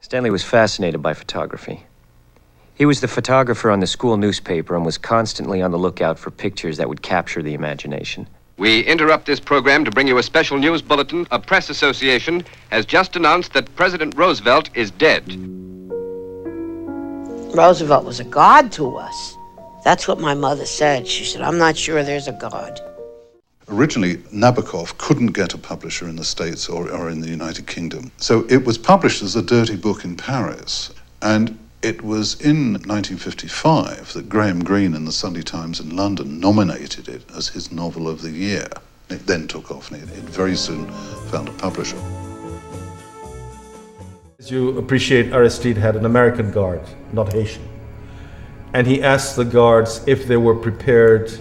Stanley was fascinated by photography. He was the photographer on the school newspaper and was constantly on the lookout for pictures that would capture the imagination. We interrupt this program to bring you a special news bulletin. A press association has just announced that President Roosevelt is dead. Roosevelt was a god to us. That's what my mother said. She said, I'm not sure there's a God. Originally, Nabokov couldn't get a publisher in the States or in the United Kingdom. So it was published as a dirty book in Paris. And it was in 1955 that Graham Greene in the Sunday Times in London nominated it as his novel of the year. It then took off, and it very soon found a publisher. As you appreciate, Aristide had an American guard, not Haitian. And he asked the guards if they were prepared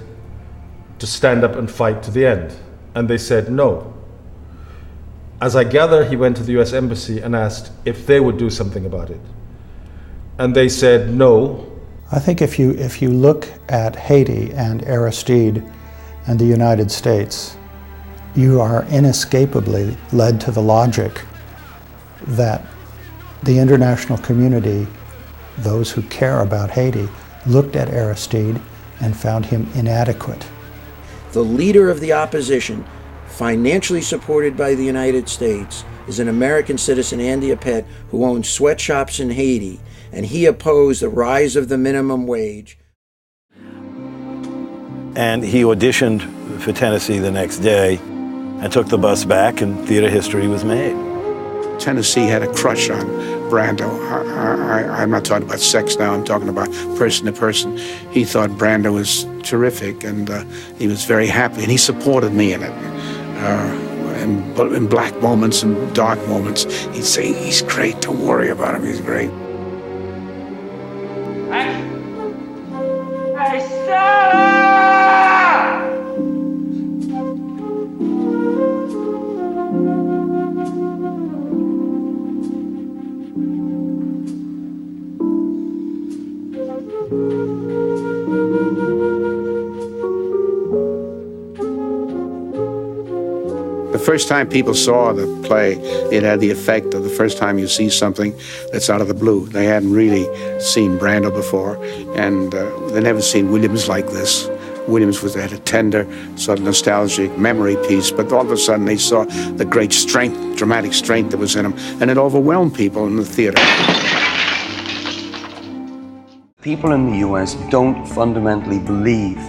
to stand up and fight to the end. And they said no. As I gather, he went to the US Embassy and asked if they would do something about it. And they said no. I think if you look at Haiti and Aristide and the United States, you are inescapably led to the logic that the international community, those who care about Haiti, looked at Aristide and found him inadequate. The leader of the opposition, financially supported by the United States, is an American citizen, Andy Apet, who owns sweatshops in Haiti, and he opposed the rise of the minimum wage. And he auditioned for Tennessee the next day and took the bus back, and theater history was made. Tennessee had a crush on Brando. I'm not talking about sex now, I'm talking about person to person. He thought Brando was terrific, and he was very happy, and he supported me in it. In black moments and dark moments, he'd say, he's great, don't worry about him, he's great. Hey, Stella! The first time people saw the play, it had the effect of the first time you see something that's out of the blue. They hadn't really seen Brando before, and they'd never seen Williams like this. Williams had a tender, sort of nostalgic memory piece, but all of a sudden they saw the great strength, dramatic strength that was in him, and it overwhelmed people in the theater. People in the US don't fundamentally believe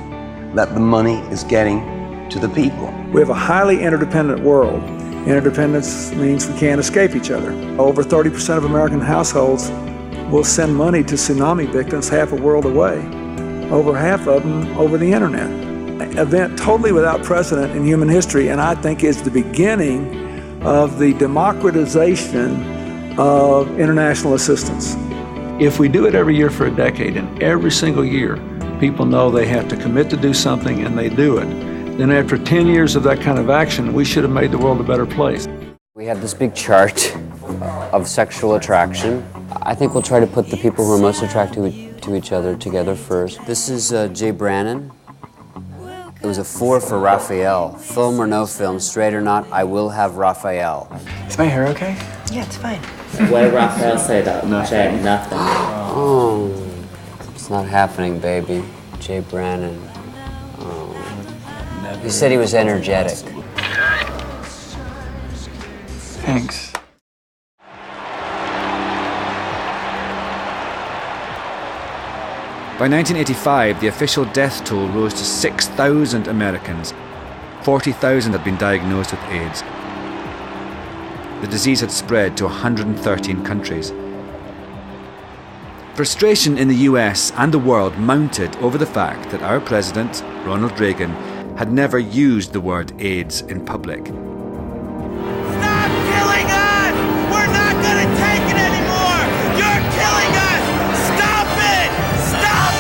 that the money is getting to the people. We have a highly interdependent world. Interdependence means we can't escape each other. Over 30% of American households will send money to tsunami victims half a world away. Over half of them over the internet. An event totally without precedent in human history, and I think is the beginning of the democratization of international assistance. If we do it every year for a decade, and every single year people know they have to commit to do something and they do it, then after 10 years of that kind of action, we should have made the world a better place. We have this big chart of sexual attraction. I think we'll try to put the people who are most attracted to each other together first. This is Jay Brannon. It was a 4 for Raphael. Film or no film, straight or not, I will have Raphael. Is my hair okay? Yeah, it's fine. What did Raphael say though? Jay, nothing. Oh, it's not happening, baby. Jay Brannon. He said he was energetic. Thanks. By 1985, the official death toll rose to 6,000 Americans. 40,000 had been diagnosed with AIDS. The disease had spread to 113 countries. Frustration in the US and the world mounted over the fact that our president, Ronald Reagan, had never used the word AIDS in public. Stop killing us! We're not gonna take it anymore! You're killing us! Stop it! Stop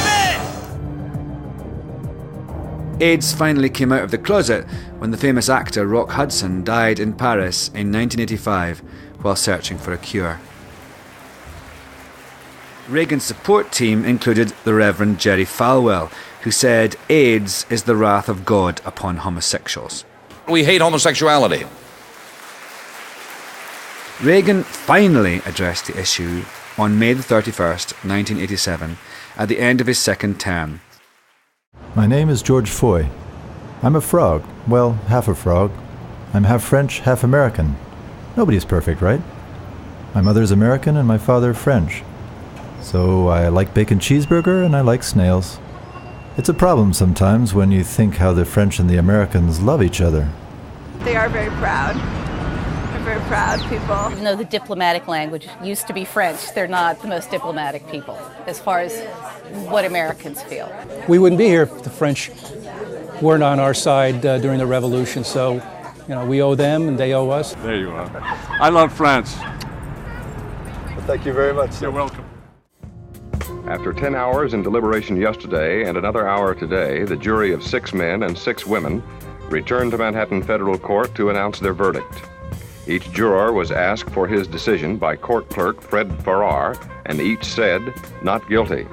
it! AIDS finally came out of the closet when the famous actor Rock Hudson died in Paris in 1985 while searching for a cure. Reagan's support team included the Reverend Jerry Falwell, who said AIDS is the wrath of God upon homosexuals. We hate homosexuality. Reagan finally addressed the issue on May the 31st, 1987, at the end of his second term. My name is George Foy. I'm a frog. Well, half a frog. I'm half French, half American. Nobody's perfect, right? My mother's American and my father French. So I like bacon cheeseburger and I like snails. It's a problem sometimes when you think how the French and the Americans love each other. They are very proud. They're very proud people. Even though the diplomatic language used to be French, they're not the most diplomatic people as far as what Americans feel. We wouldn't be here if the French weren't on our side during the Revolution, so we owe them and they owe us. There you are. I love France. Well, thank you very much. You're welcome. After 10 hours in deliberation yesterday and another hour today, the jury of 6 men and 6 women returned to Manhattan Federal Court to announce their verdict. Each juror was asked for his decision by court clerk Fred Farrar, and each said, "Not guilty."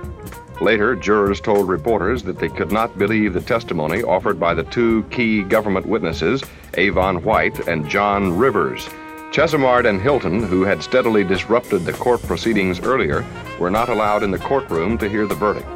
Later, jurors told reporters that they could not believe the testimony offered by the 2 key government witnesses, Avon White and John Rivers. Chesimard and Hilton, who had steadily disrupted the court proceedings earlier, were not allowed in the courtroom to hear the verdict.